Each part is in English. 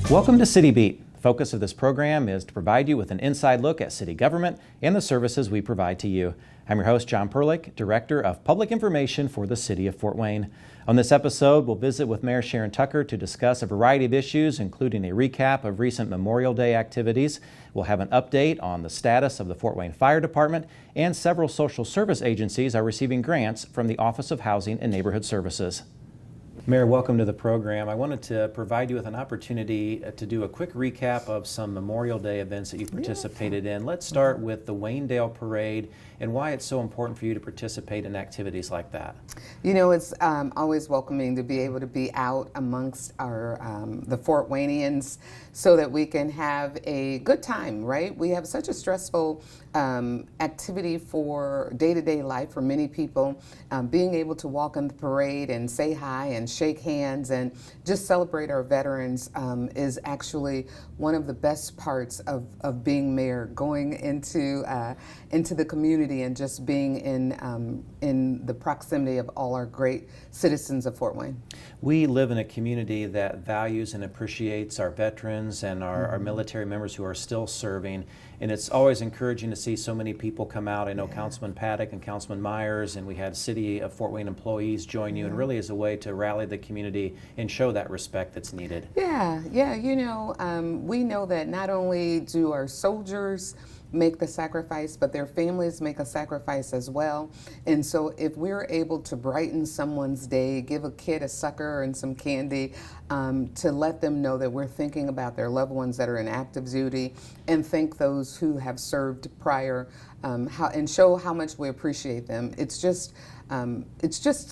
Welcome to City Beat. The focus of this program is to provide you with an inside look at city government and the services we provide to you. I'm your host, John Perlich, Director of Public Information for the City of Fort Wayne. On this episode, we'll visit with Mayor Sharon Tucker to discuss a variety of issues, including a recap of recent Memorial Day activities. We'll have an update on the status of the Fort Wayne Fire Department, and several social service agencies are receiving grants from the Office of Housing and Neighborhood Services. Mayor, welcome to the program. I wanted to provide you with an opportunity to do a quick recap of some Memorial Day events that you participated in. Let's start with the Waynedale Parade and why it's so important for you to participate in activities like that. You know, it's always welcoming to be able to be out amongst our the Fort Waynians so that we can have a good time, right? We have such a stressful activity for day-to-day life for many people. Being able to walk in the parade and say hi and shake hands and just celebrate our veterans is actually one of the best parts of being mayor, going into the community and just being in the proximity of all our great citizens of Fort Wayne. We live in a community that values and appreciates our veterans and our military members who are still serving, and it's always encouraging to see so many people come out. I know Councilman Paddock and Councilman Myers, and we had City of Fort Wayne employees join you, and really as a way to rally the community and show that respect that's needed. Yeah, you know, we know that not only do our soldiers make the sacrifice, but their families make a sacrifice as well. And so if we're able to brighten someone's day, give a kid a sucker and some candy, to let them know that we're thinking about their loved ones that are in active duty, and thank those who have served prior, and show how much we appreciate them. It's just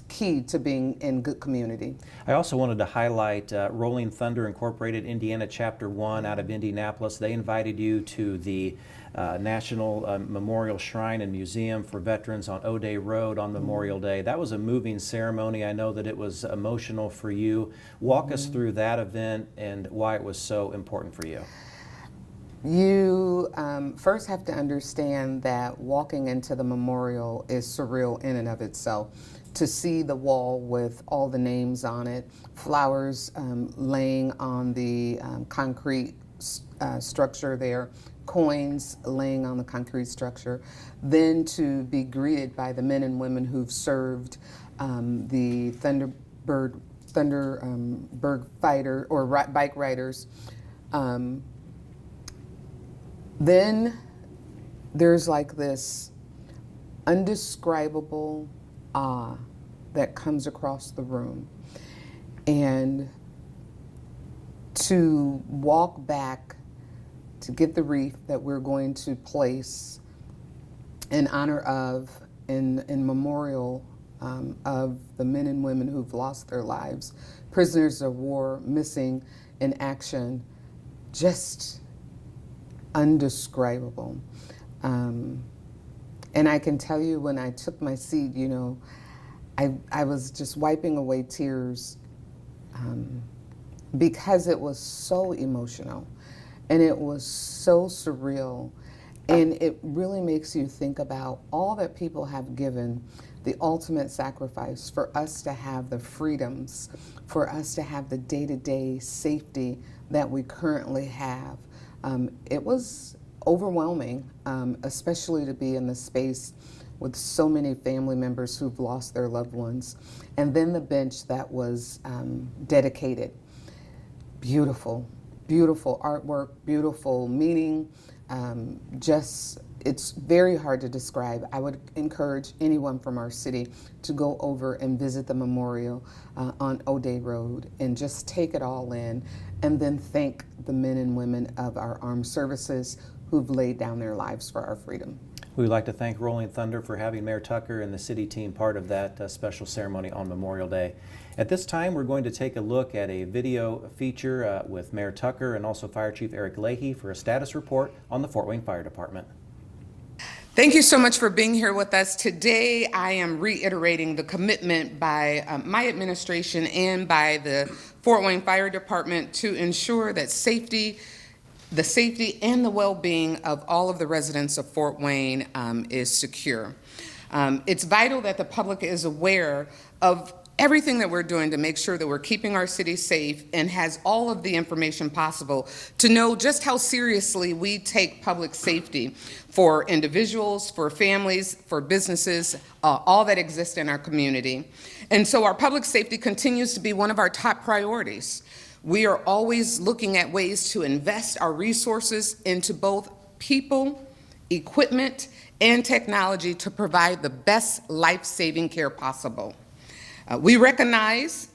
key to being in good community. I also wanted to highlight Rolling Thunder Incorporated Indiana Chapter 1 out of Indianapolis. They invited you to the National Memorial Shrine and Museum for Veterans on O'Day Road on Memorial Day. That was a moving ceremony. I know that it was emotional for you. Walk us through that event and why it was so important for you. You first have to understand that walking into the memorial is surreal in and of itself. To see the wall with all the names on it, flowers laying on the concrete structure there, coins laying on the concrete structure, then to be greeted by the men and women who've served, the Thunderbird fighter or bike riders. Then there's like this undescribable awe that comes across the room. And to walk back to get the wreath that we're going to place in honor of, in memorial of the men and women who've lost their lives, prisoners of war, missing in action, just undescribable. And I can tell you, when I took my seat, you know, I was just wiping away tears because it was so emotional and it was so surreal, and it really makes you think about all that people have given, the ultimate sacrifice for us to have the freedoms, for us to have the day-to-day safety that we currently have. It was overwhelming, especially to be in the space with so many family members who've lost their loved ones. And then the bench that was dedicated. Beautiful, beautiful artwork, beautiful meaning. It's very hard to describe. I would encourage anyone from our city to go over and visit the memorial on O'Day Road and just take it all in, and then thank the men and women of our armed services who've laid down their lives for our freedom. We would like to thank Rolling Thunder for having Mayor Tucker and the city team part of that special ceremony on Memorial Day. At this time, we're going to take a look at a video feature with Mayor Tucker and also Fire Chief Eric Leahy for a status report on the Fort Wayne Fire Department. Thank you so much for being here with us today. I am reiterating the commitment by my administration and by the Fort Wayne Fire Department to ensure that the safety and the well-being of all of the residents of Fort Wayne is secure. It's vital that the public is aware of everything that we're doing to make sure that we're keeping our city safe and has all of the information possible to know just how seriously we take public safety for individuals, for families, for businesses, all that exist in our community. And so our public safety continues to be one of our top priorities. We are always looking at ways to invest our resources into both people, equipment, and technology to provide the best life-saving care possible. We recognize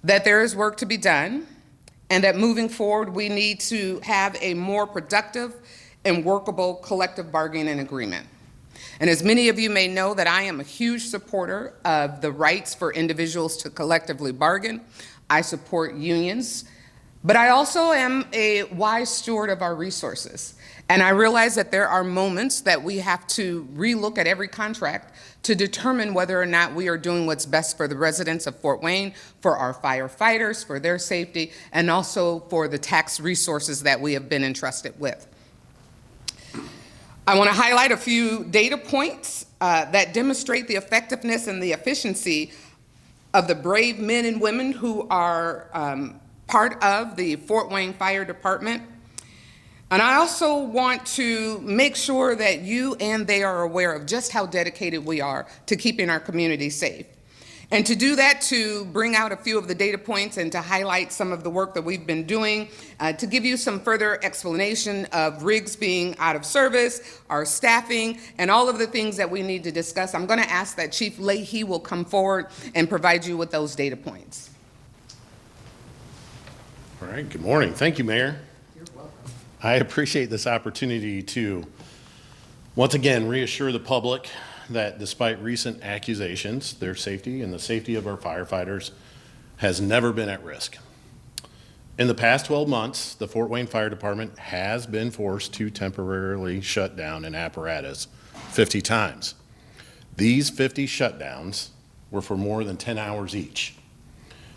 that there is work to be done and that moving forward we need to have a more productive and workable collective bargaining agreement. And as many of you may know, that I am a huge supporter of the rights for individuals to collectively bargain. I support unions, but I also am a wise steward of our resources. And I realize that there are moments that we have to relook at every contract to determine whether or not we are doing what's best for the residents of Fort Wayne, for our firefighters, for their safety, and also for the tax resources that we have been entrusted with. I want to highlight a few data points that demonstrate the effectiveness and the efficiency of the brave men and women who are part of the Fort Wayne Fire Department. And I also want to make sure that you and they are aware of just how dedicated we are to keeping our community safe. And to do that, to bring out a few of the data points and to highlight some of the work that we've been doing, to give you some further explanation of rigs being out of service, our staffing, and all of the things that we need to discuss, I'm going to ask that Chief Leahy will come forward and provide you with those data points. All right, good morning. Thank you, Mayor. You're welcome. I appreciate this opportunity to once again reassure the public that despite recent accusations, their safety and the safety of our firefighters has never been at risk. In the past 12 months, the Fort Wayne Fire Department has been forced to temporarily shut down an apparatus 50 times. These 50 shutdowns were for more than 10 hours each.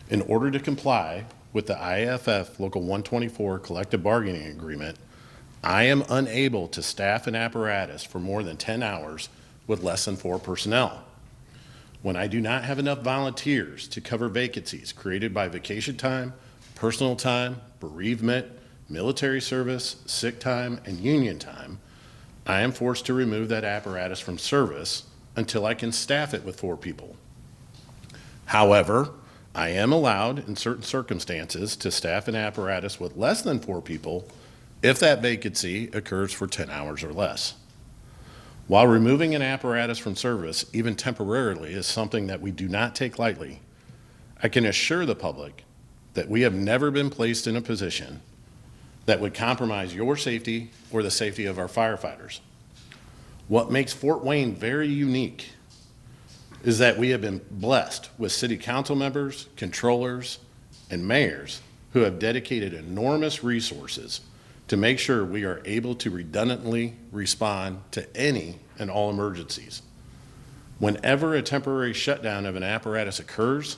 In order to comply with the IAFF Local 124 collective bargaining agreement, I am unable to staff an apparatus for more than 10 hours with less than 4 personnel. When I do not have enough volunteers to cover vacancies created by vacation time, personal time, bereavement, military service, sick time, and union time, I am forced to remove that apparatus from service until I can staff it with 4 people. However, I am allowed in certain circumstances to staff an apparatus with less than 4 people if that vacancy occurs for 10 hours or less. While removing an apparatus from service, even temporarily, is something that we do not take lightly, I can assure the public that we have never been placed in a position that would compromise your safety or the safety of our firefighters. What makes Fort Wayne very unique is that we have been blessed with city council members, controllers, and mayors who have dedicated enormous resources to make sure we are able to redundantly respond to any and all emergencies. Whenever a temporary shutdown of an apparatus occurs,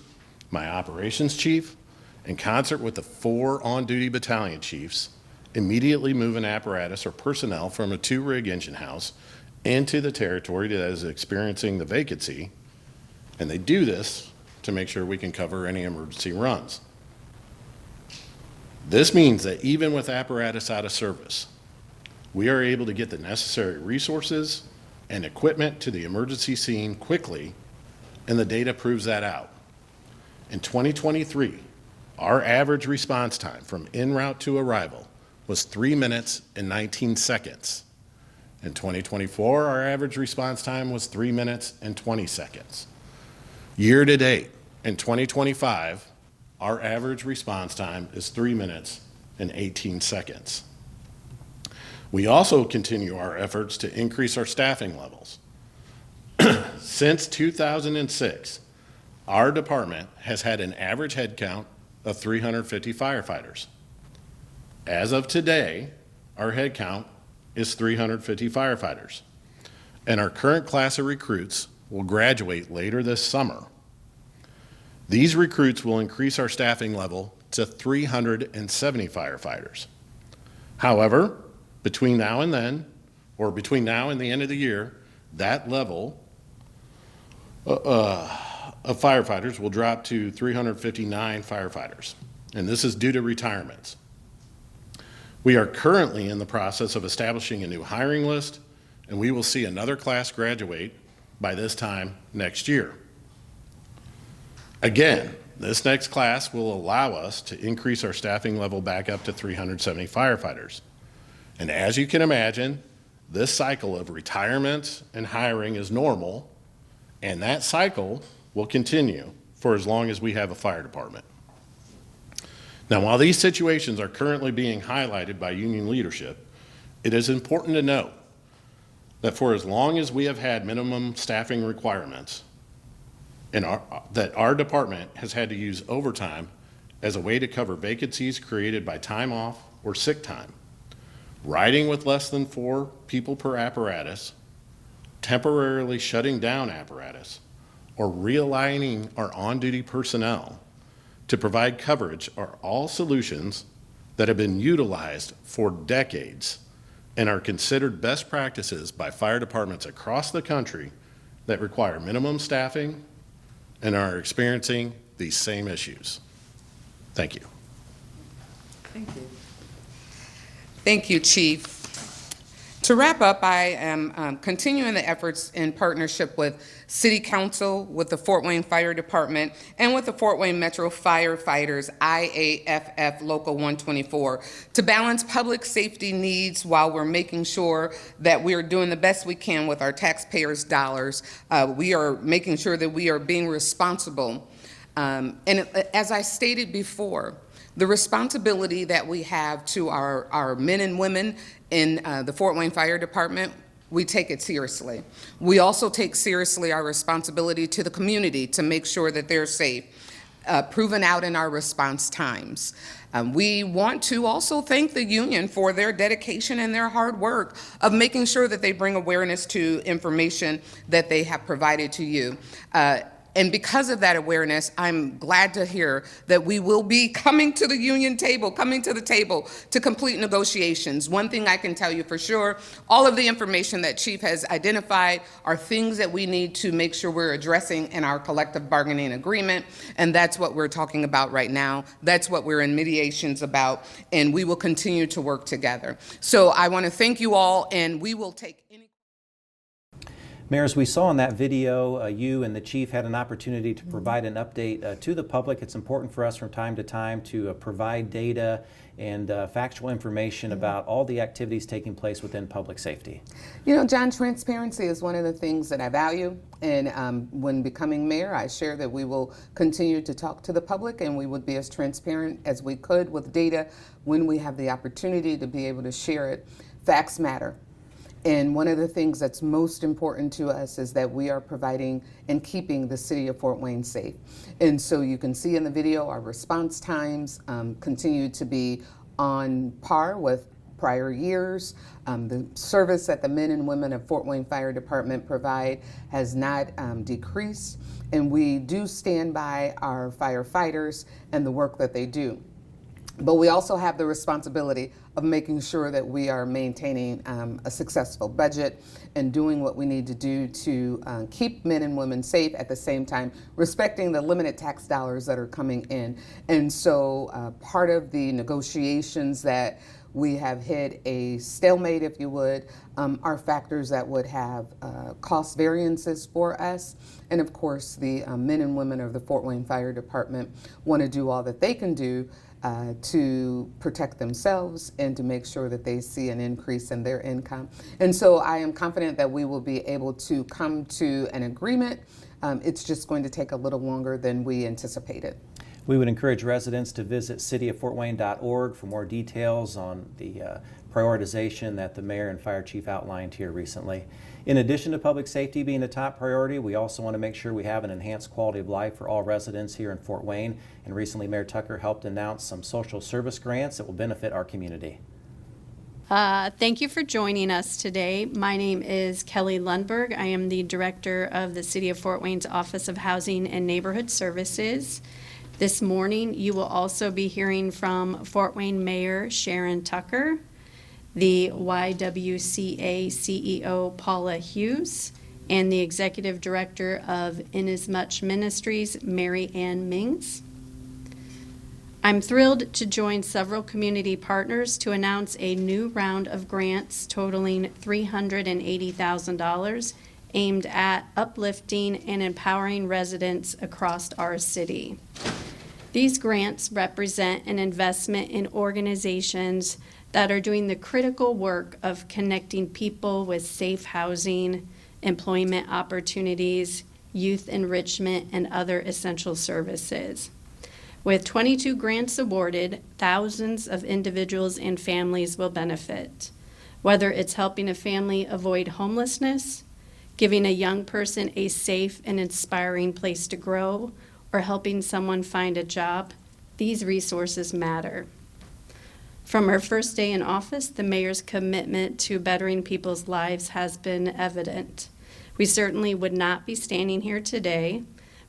my operations chief, in concert with the 4 on-duty battalion chiefs, immediately move an apparatus or personnel from a 2-rig engine house into the territory that is experiencing the vacancy, and they do this to make sure we can cover any emergency runs. This means that even with apparatus out of service, we are able to get the necessary resources and equipment to the emergency scene quickly, and the data proves that out. In 2023, our average response time from en route to arrival was 3 minutes and 19 seconds. In 2024, our average response time was 3 minutes and 20 seconds. Year to date, in 2025, our average response time is 3 minutes and 18 seconds. We also continue our efforts to increase our staffing levels. Since 2006, our department has had an average head count of 350 firefighters. As of today, our head count is 350 firefighters, and our current class of recruits will graduate later this summer. These recruits will increase our staffing level to 370 firefighters. However, between now and then, or between now and the end of the year, that level of firefighters will drop to 359 firefighters, and this is due to retirements. We are currently in the process of establishing a new hiring list, and we will see another class graduate by this time next year. Again, this next class will allow us to increase our staffing level back up to 370 firefighters. And as you can imagine, this cycle of retirements and hiring is normal, and that cycle will continue for as long as we have a fire department. Now, while these situations are currently being highlighted by union leadership, it is important to note that for as long as we have had minimum staffing requirements, and that our department has had to use overtime as a way to cover vacancies created by time off or sick time, riding with less than 4 people per apparatus, temporarily shutting down apparatus, or realigning our on-duty personnel to provide coverage are all solutions that have been utilized for decades and are considered best practices by fire departments across the country that require minimum staffing and are experiencing these same issues. Thank you. Thank you. Thank you, Chief. To wrap up, I am continuing the efforts in partnership with City Council, with the Fort Wayne Fire Department, and with the Fort Wayne Metro Firefighters, IAFF Local 124, to balance public safety needs while we're making sure that we are doing the best we can with our taxpayers' dollars. We are making sure that we are being responsible. And as I stated before, the responsibility that we have to our men and women in the Fort Wayne Fire Department, we take it seriously. We also take seriously our responsibility to the community to make sure that they're safe, proven out in our response times. We want to also thank the union for their dedication and their hard work of making sure that they bring awareness to information that they have provided to you. And because of that awareness, I'm glad to hear that we will be coming to the union table, coming to the table to complete negotiations. One thing I can tell you for sure, all of the information that Chief has identified are things that we need to make sure we're addressing in our collective bargaining agreement, and that's what we're talking about right now. That's what we're in mediations about, and we will continue to work together. So I want to thank you all, and we will take any... Mayor, as we saw in that video, you and the chief had an opportunity to provide an update to the public. It's important for us from time to time to provide data and factual information about all the activities taking place within public safety. You know, John, transparency is one of the things that I value. And when becoming mayor, I share that we will continue to talk to the public and we would be as transparent as we could with data when we have the opportunity to be able to share it. Facts matter. And one of the things that's most important to us is that we are providing and keeping the city of Fort Wayne safe. And so you can see in the video our response times continue to be on par with prior years. The service that the men and women of Fort Wayne Fire Department provide has not decreased. And we do stand by our firefighters and the work that they do. But we also have the responsibility of making sure that we are maintaining a successful budget and doing what we need to do to keep men and women safe, at the same time respecting the limited tax dollars that are coming in. And so part of the negotiations that we have hit a stalemate, if you would, are factors that would have cost variances for us. And of course, the men and women of the Fort Wayne Fire Department want to do all that they can do to protect themselves and to make sure that they see an increase in their income. And so I am confident that we will be able to come to an agreement. It's just going to take a little longer than we anticipated. We would encourage residents to visit cityofortwayne.org for more details on the prioritization that the mayor and fire chief outlined here recently. In addition to public safety being a top priority, we also want to make sure we have an enhanced quality of life for all residents here in Fort Wayne. And recently, Mayor Tucker helped announce some social service grants that will benefit our community. Thank you for joining us today. My name is Kelly Lundberg. I am the director of the City of Fort Wayne's Office of Housing and Neighborhood Services. This morning, you will also be hearing from Fort Wayne Mayor Sharon Tucker, the YWCA CEO Paula Hughes, and the Executive Director of Inasmuch Ministries, Mary Ann Mings. I'm thrilled to join several community partners to announce a new round of grants totaling $380,000 aimed at uplifting and empowering residents across our city. These grants represent an investment in organizations that are doing the critical work of connecting people with safe housing, employment opportunities, youth enrichment, and other essential services. With 22 grants awarded, thousands of individuals and families will benefit. Whether it's helping a family avoid homelessness, giving a young person a safe and inspiring place to grow, or helping someone find a job, these resources matter. From our first day in office, the mayor's commitment to bettering people's lives has been evident. We certainly would not be standing here today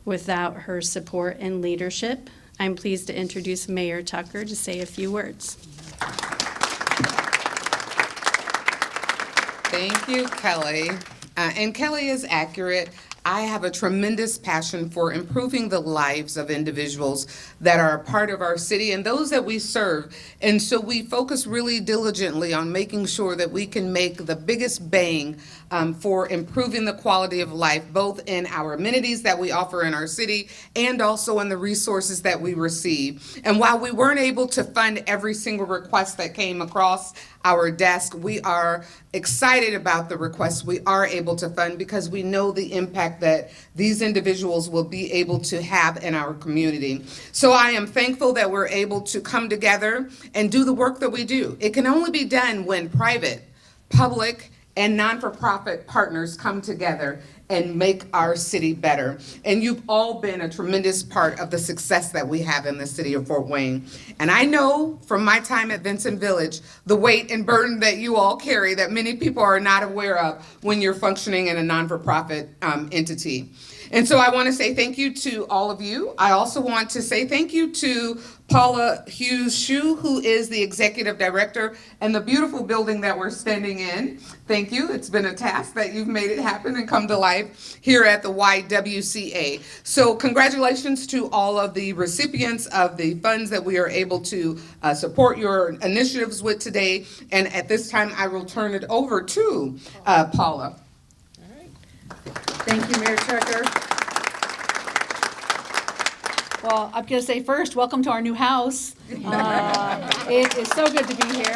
without her support and leadership. I'm pleased to introduce Mayor Tucker to say a few words. Thank you, Kelly. And Kelly is accurate. I have a tremendous passion for improving the lives of individuals that are a part of our city and those that we serve. And so we focus really diligently on making sure that we can make the biggest bang for improving the quality of life, both in our amenities that we offer in our city and also in the resources that we receive. And while we weren't able to fund every single request that came across our desk, we are excited about the requests we are able to fund because we know the impact that these individuals will be able to have in our community. So I am thankful that we're able to come together and do the work that we do. It can only be done when private, public, and non-for-profit partners come together and make our city better. And you've all been a tremendous part of the success that we have in the city of Fort Wayne. And I know from my time at Vincent Village, the weight and burden that you all carry that many people are not aware of when you're functioning in a non-for-profit entity. And so I want to say thank you to all of you. I also want to say thank you to Paula Hughes-Shue, who is the Executive Director, and the beautiful building that we're standing in. Thank you. It's been a task that you've made it happen and come to life here at the YWCA. So congratulations to all of the recipients of the funds that we are able to support your initiatives with today. And at this time, I will turn it over to Paula. Thank you, Mayor Tucker. Well, I'm going to say first, welcome to our new house. It is so good to be here.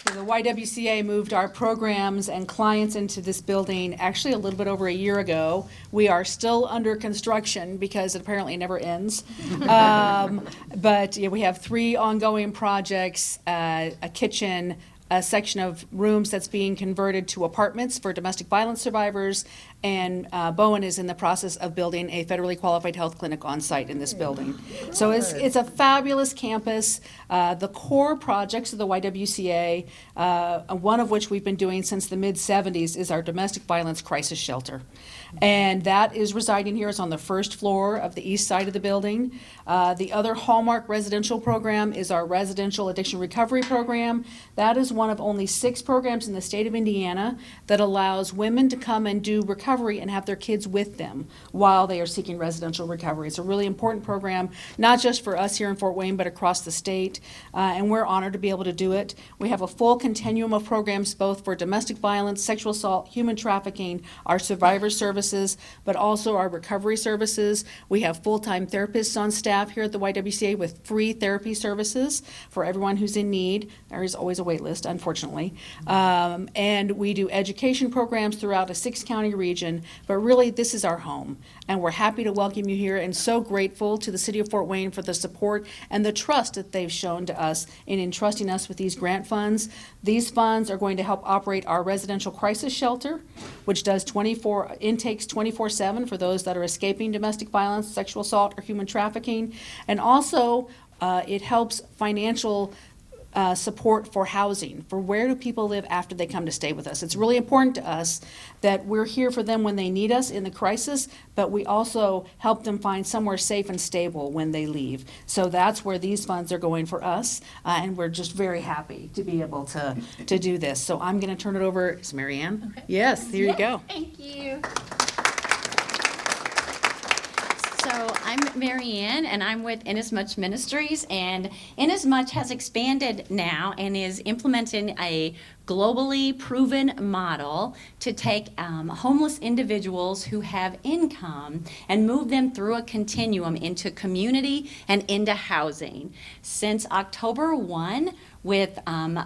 The YWCA moved our programs and clients into this building actually a little bit over a year ago. We are still under construction because it apparently never ends. But yeah, we have 3 ongoing projects, a kitchen, a section of rooms that's being converted to apartments for domestic violence survivors, and Bowen is in the process of building a federally qualified health clinic on site in this building. So it's a fabulous campus. The core projects of the YWCA, one of which we've been doing since the mid-'70s, is our domestic violence crisis shelter. And that is residing here. It's on the first floor of the east side of the building. The other hallmark residential program is our residential addiction recovery program. That is one of only 6 programs in the state of Indiana that allows women to come and do recovery and have their kids with them while they are seeking residential recovery. It's a really important program, not just for us here in Fort Wayne, but across the state, and we're honored to be able to do it. We have a full continuum of programs both for domestic violence, sexual assault, human trafficking, our survivor services, but also our recovery services. We have full-time therapists on staff here at the YWCA with free therapy services for everyone who's in need. There is always a wait list, unfortunately. And we do education programs throughout a 6-county region, but really this is our home. And we're happy to welcome you here and so grateful to the City of Fort Wayne for the support and the trust that they've shown to us in entrusting us with these grant funds. These funds are going to help operate our residential crisis shelter, which does 24 intakes 24/7 for those that are escaping domestic violence, sexual assault, or human trafficking. And also it helps financial support for housing, for where do people live after they come to stay with us. It's really important to us that we're here for them when they need us in the crisis, but we also help them find somewhere safe and stable when they leave. So that's where these funds are going for us, and we're just very happy to be able to do this. So I'm going to turn it over. Is Mary Ann? Okay. Yes, here you go. Thank you. So I'm Mary Ann, and I'm with Inasmuch Ministries, and Inasmuch has expanded now and is implementing a globally proven model to take homeless individuals who have income and move them through a continuum into community and into housing. Since October 1, with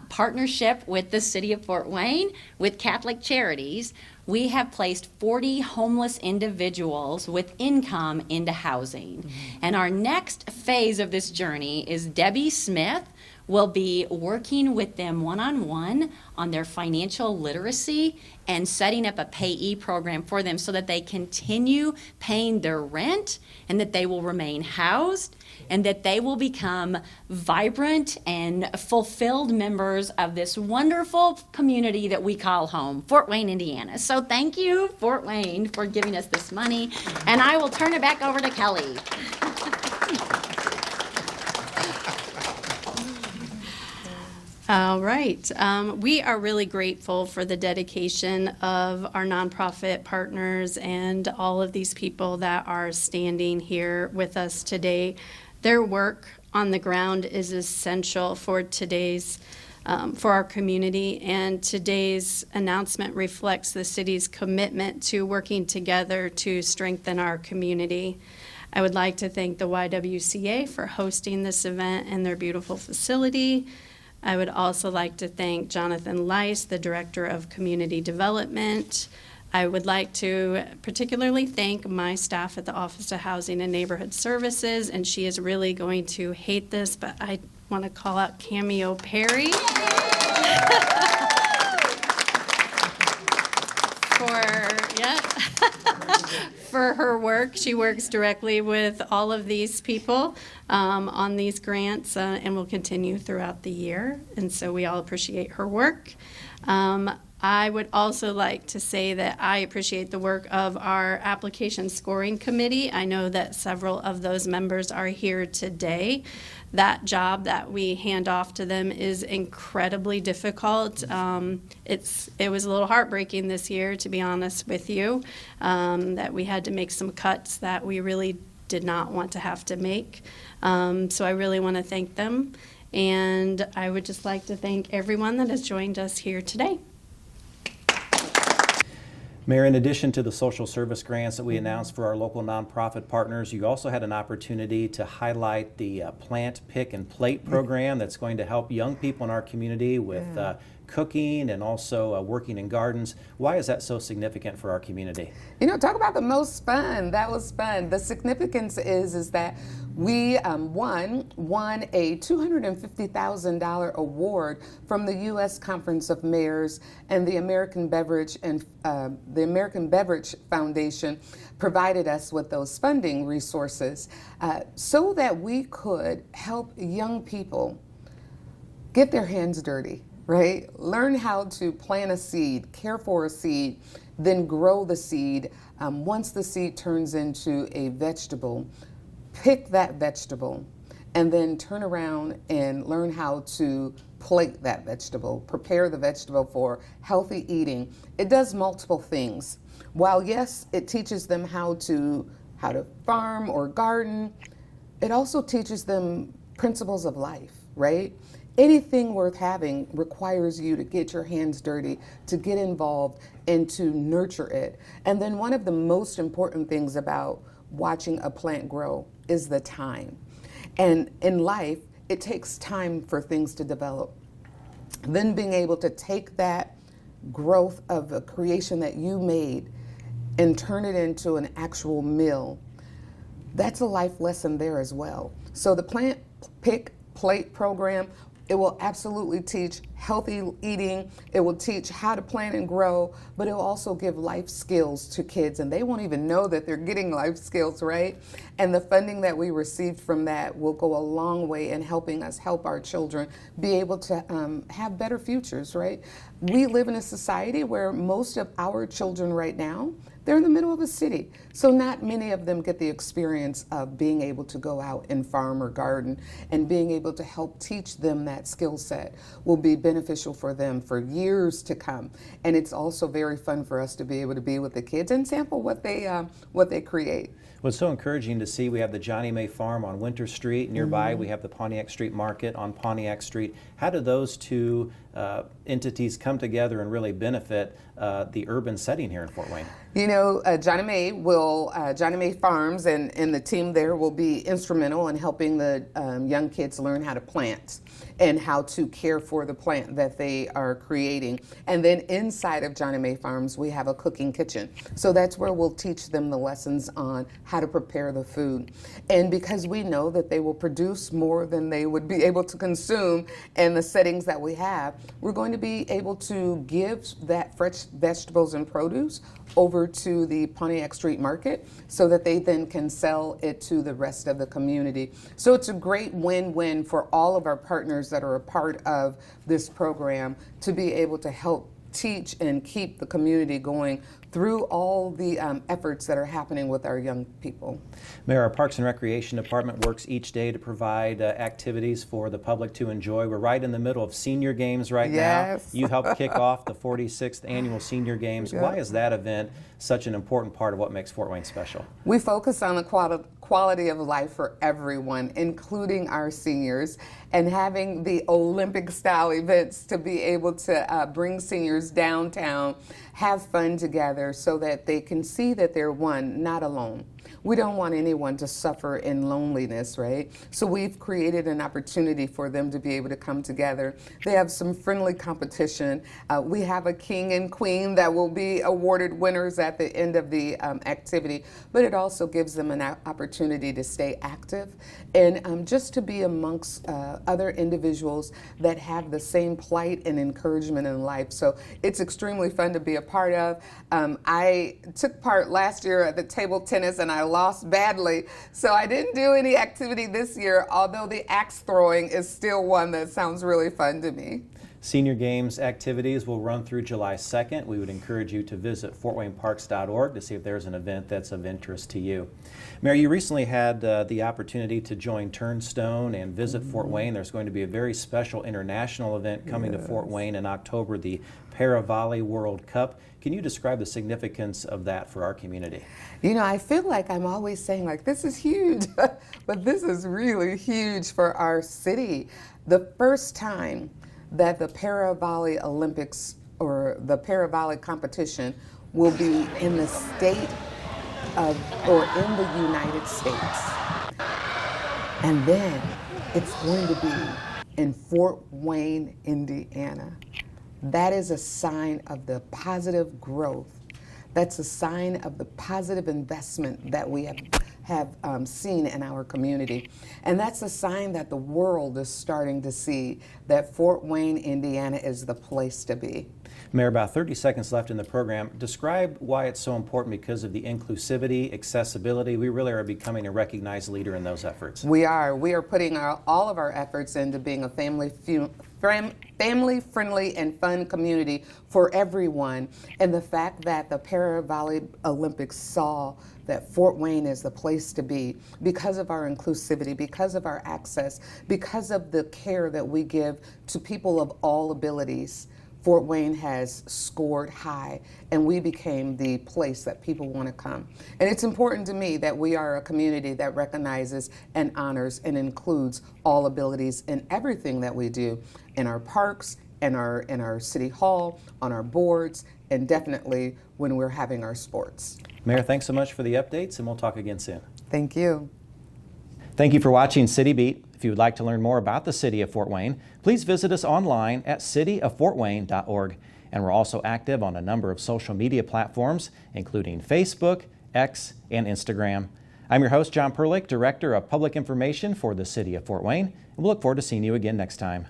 partnership with the City of Fort Wayne, with Catholic Charities, we have placed 40 homeless individuals with income into housing. Mm-hmm. And our next phase of this journey is Debbie Smith will be working with them one-on-one on their financial literacy and setting up a payee program for them so that they continue paying their rent and that they will remain housed and that they will become vibrant and fulfilled members of this wonderful community that we call home, Fort Wayne, Indiana. So thank you, Fort Wayne, for giving us this money. And I will turn it back over to Kelly. All right. We are really grateful for the dedication of our nonprofit partners and all of these people that are standing here with us today. Their work on the ground is essential for today's, for our community, and today's announcement reflects the city's commitment to working together to strengthen our community. I would like to thank the YWCA for hosting this event and their beautiful facility. I would also like to thank Jonathan Leiss, the Director of Community Development. I would like to particularly thank my staff at the Office of Housing and Neighborhood Services, and she is really going to hate this, but I want to call out Cameo Perry for her work. She works directly with all of these people on these grants and will continue throughout the year, and so we all appreciate her work. I would also like to say that I appreciate the work of our application scoring committee. I know that several of those members are here today. That job that we hand off to them is incredibly difficult. It was a little heartbreaking this year, to be honest with you, that we had to make some cuts that we really did not want to have to make. So I really want to thank them. And I would just like to thank everyone that has joined us here today. Mayor, in addition to the social service grants that we announced for our local nonprofit partners, you also had an opportunity to highlight the Plant, Pick, and Plate program that's going to help young people in our community with cooking and also working in gardens. Why is that so significant for our community? You know, talk about the most fun. That was fun. The significance is that we won a $250,000 award from the U.S. Conference of Mayors, and the American Beverage Foundation provided us with those funding resources so that we could help young people get their hands dirty, right? Learn how to plant a seed, care for a seed, then grow the seed. Once the seed turns into a vegetable, pick that vegetable, and then turn around and learn how to plate that vegetable, prepare the vegetable for healthy eating. It does multiple things. While yes, it teaches them how to farm or garden, it also teaches them principles of life, right? Anything worth having requires you to get your hands dirty, to get involved, and to nurture it. And then one of the most important things about watching a plant grow is the time. And in life, it takes time for things to develop. Then being able to take that growth of a creation that you made and turn it into an actual meal, that's a life lesson there as well. So the Plant, Pick, Plate program, It will absolutely teach healthy eating. It will teach how to plant and grow, but it will also give life skills to kids, and they won't even know that they're getting life skills, right? And the funding that we received from that will go a long way in helping us help our children be able to have better futures, right? We live in a society where most of our children right now, they're in the middle of a city, so not many of them get the experience of being able to go out and farm or garden, and being able to help teach them that skill set will be beneficial for them for years to come. And it's also very fun for us to be able to be with the kids and sample what they create. Well, it's so encouraging to see. We have the Johnny May Farm on Winter Street. Nearby, we have the Pontiac Street Market on Pontiac Street. How do those two entities come together and really benefit the urban setting here in Fort Wayne? You know, Johnny May Farms and the team there will be instrumental in helping the young kids learn how to plant and how to care for the plant that they are creating. And then inside of Johnny May Farms, we have a cooking kitchen. So that's where we'll teach them the lessons on how to prepare the food. And because we know that they will produce more than they would be able to consume in the settings that we have, we're going to be able to give that fresh vegetables and produce over to the Pontiac Street Market so that they then can sell it to the rest of the community. So it's a great win-win for all of our partners that are a part of this program to be able to help teach and keep the community going through all the efforts that are happening with our young people. Mayor, our Parks and Recreation Department works each day to provide activities for the public to enjoy. We're right in the middle of senior games right Yes. now. You helped kick off the 46th annual senior games. Yep. Why is that event such an important part of what makes Fort Wayne special? We focus on the quality of life for everyone, including our seniors, and having the Olympic-style events to be able to bring seniors downtown, have fun together so that they can see that they're one, not alone. We don't want anyone to suffer in loneliness, right? So we've created an opportunity for them to be able to come together. They have some friendly competition. We have a king and queen that will be awarded winners at the end of the activity, but it also gives them an opportunity to stay active and just to be amongst other individuals that have the same plight and encouragement in life. So it's extremely fun to be a part of. I took part last year at the table tennis and I lost badly, so I didn't do any activity this year, although the axe throwing is still one that sounds really fun to me. Senior Games activities will run through July 2nd. We would encourage you to visit fortwayneparks.org to see if there's an event that's of interest to you. Mayor, you recently had the opportunity to join Turnstone and visit Fort Wayne. There's going to be a very special international event coming to Fort Wayne in October, the Para-Volley World Cup. Can you describe the significance of that for our community? You know, I feel like I'm always saying, like, this is huge, but this is really huge for our city. The first time that the Para-Volley Olympics or the Para-Volley competition will be in the state of, or in the United States. And then it's going to be in Fort Wayne, Indiana. That is a sign of the positive growth. That's a sign of the positive investment that we have seen in our community. And that's a sign that the world is starting to see that Fort Wayne, Indiana is the place to be. Mayor, about 30 seconds left in the program. Describe why it's so important because of the inclusivity, accessibility. We really are becoming a recognized leader in those efforts. We are putting all of our efforts into being a family-friendly and fun community for everyone. And the fact that the Para-Volley Olympics saw that Fort Wayne is the place to be because of our inclusivity, because of our access, because of the care that we give to people of all abilities. Fort Wayne has scored high, and we became the place that people want to come. And it's important to me that we are a community that recognizes and honors and includes all abilities in everything that we do, in our parks, in our city hall, on our boards, and definitely when we're having our sports. Mayor, thanks so much for the updates, and we'll talk again soon. Thank you. Thank you for watching City Beat. If you would like to learn more about the City of Fort Wayne, please visit us online at cityoffortwayne.org. And we're also active on a number of social media platforms, including Facebook, X, and Instagram. I'm your host, John Perlich, Director of Public Information for the City of Fort Wayne, and we'll look forward to seeing you again next time.